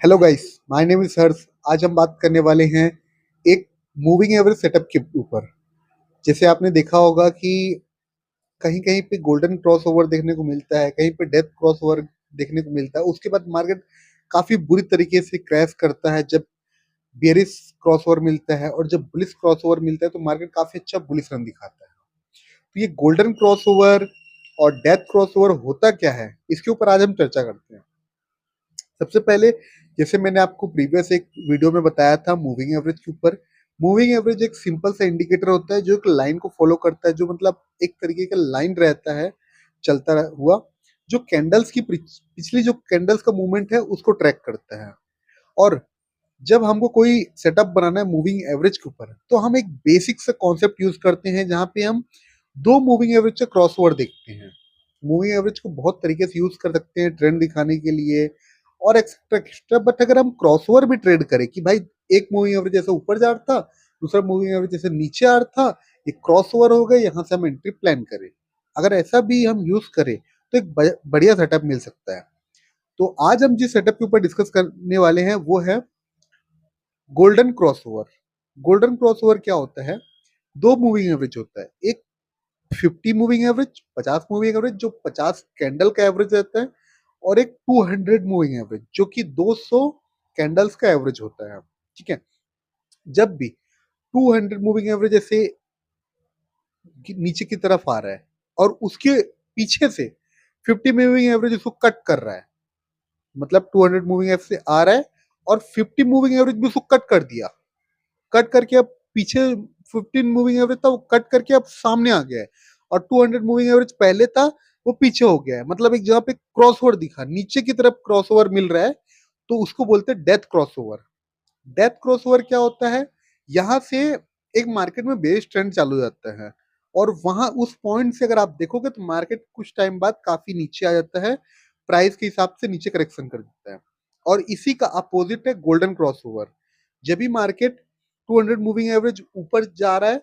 Hello guys, my name is Harsh. आज हम बात करने वाले हैं एक मूविंग एवरेज सेटअप के ऊपर। जैसे आपने देखा होगा कि कहीं कहीं पे गोल्डन क्रॉस ओवर देखने को मिलता है, कहीं पे डेथ क्रॉस ओवर देखने को मिलता है। उसके बाद मार्केट काफी बुरी तरीके से क्रैश करता है जब बेयरिश क्रॉस ओवर मिलता है, और जब बुलिश क्रॉस ओवर मिलता है तो मार्केट काफी अच्छा बुलिश रन दिखाता है। तो ये गोल्डन क्रॉस ओवर और डेथ क्रॉस ओवर होता क्या है, इसके ऊपर आज हम चर्चा करते हैं। सबसे पहले, जैसे मैंने आपको प्रीवियस एक वीडियो में बताया था मूविंग एवरेज के ऊपर। मूविंग एवरेज एक सिंपल सा इंडिकेटर होता है जो एक लाइन को फॉलो करता है, जो मतलब एक तरीके का लाइन रहता है चलता हुआ, जो कैंडल्स की पिछली जो कैंडल्स का मूवमेंट है उसको ट्रैक करता है। और जब हमको कोई सेटअप बनाना है मूविंग एवरेज के ऊपर, तो हम एक बेसिक सा कॉन्सेप्ट यूज करते हैं जहां पे हम दो मूविंग एवरेज से क्रॉस ओवर देखते हैं। मूविंग एवरेज को बहुत तरीके से यूज कर सकते हैं ट्रेंड दिखाने के लिए और एक्स्ट्रा एक्स्ट्रा। बट अगर हम क्रॉस ओवर भी ट्रेड करें कि भाई एक मूविंग एवरेज जैसे ऊपर जा रहा था, दूसरा मूविंग एवरेज जैसे नीचे आ रहा था, एक क्रॉस ओवर हो गए, यहाँ से हम एंट्री प्लान करें, अगर ऐसा भी हम यूज करें तो एक बढ़िया सेटअप मिल सकता है। तो आज हम जिस सेटअप के ऊपर डिस्कस करने वाले हैं वो है golden cross over. Golden cross over क्या होता है? दो मूविंग एवरेज होता है, एक 50 मूविंग एवरेज, 50 मूविंग एवरेज जो 50 कैंडल का एवरेज रहता है, और एक 200 मूविंग एवरेज जो कि 200 कैंडल्स का एवरेज होता है। ठीक है। जब भी 200 मूविंग एवरेज ऐसे नीचे की तरफ आ रहा है और उसके पीछे से 50 मूविंग एवरेज उसको कट कर रहा है, मतलब 200 मूविंग एवरेज से आ रहा है और 50 मूविंग एवरेज भी उसको कट कर दिया, कट करके अब पीछे 15 मूविंग एवरेज था वो कट करके अब सामने आ गया है, और 200 मूविंग एवरेज पहले था वो पीछे हो गया है। मतलब एक जगह पे क्रॉस ओवर दिखा, नीचे की तरफ क्रॉस ओवर मिल रहा है, तो उसको बोलते हैं death cross over. Death cross over क्या होता है? यहां से एक मार्केट में बेस ट्रेंड चालू हो जाता है, और वहां उस पॉइंट से अगर आप देखोगे तो मार्केट कुछ टाइम बाद काफी नीचे आ जाता है, प्राइस के हिसाब से नीचे करेक्शन कर देता है। और इसी का अपोजिट है गोल्डन क्रॉस ओवर। जब भी मार्केट 200 मूविंग एवरेज ऊपर जा रहा है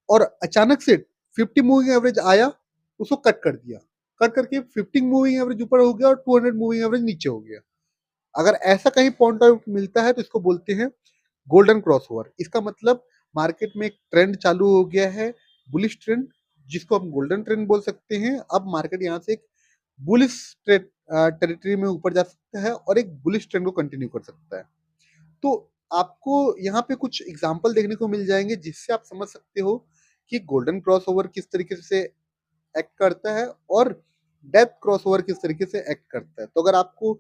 और अचानक से 50 मूविंग एवरेज आया, उसको कट कर दिया, कट करके 50 मूविंग एवरेज ऊपर हो गया और 200 मूविंग एवरेज नीचे हो गया। अगर ऐसा कहीं पॉइंट आउट मिलता है तो इसको बोलते हैं गोल्डन क्रॉस ओवर। इसका मतलब मार्केट में एक ट्रेंड चालू हो गया है, बुलिश ट्रेंड, जिसको हम गोल्डन ट्रेंड बोल सकते हैं। अब मार्केट यहाँ से एक बुलिश टेरिटरी में ऊपर जा सकता है और एक बुलिश ट्रेंड को कंटिन्यू कर सकता है। तो आपको यहाँ पे कुछ एग्जाम्पल देखने को मिल जाएंगे जिससे आप समझ सकते हो कि गोल्डन क्रॉस ओवर किस तरीके से एक्ट करता है और डेथ क्रॉस ओवर किस तरीके से एक्ट करता है। तो अगर आपको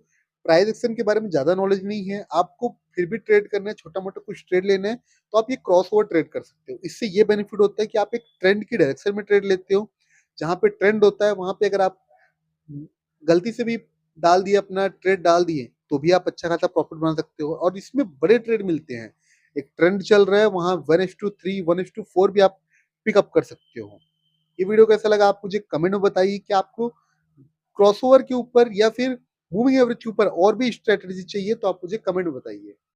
प्राइस एक्शन के बारे में ज्यादा नॉलेज नहीं है, आपको फिर भी ट्रेड करना है, छोटा मोटा कुछ ट्रेड लेना है, तो आप ये क्रॉस ओवर ट्रेड कर सकते हो। इससे ये बेनिफिट होता है कि आप एक ट्रेंड की डायरेक्शन में ट्रेड लेते हो। जहां पे ट्रेंड होता है वहां पे अगर आप गलती से भी डाल दिए, अपना ट्रेड डाल दिए, तो भी आप अच्छा खासा प्रॉफिट बना सकते हो। और इसमें बड़े ट्रेड मिलते हैं। एक ट्रेंड चल रहा है वहां 1:3 1:4 भी आप पिकअप कर सकते हो। ये वीडियो कैसा लगा आप मुझे कमेंट में बताइए कि आपको क्रॉसओवर के ऊपर या फिर मूविंग एवरेज के ऊपर और भी स्ट्रेटेजी चाहिए, तो आप मुझे कमेंट में बताइए।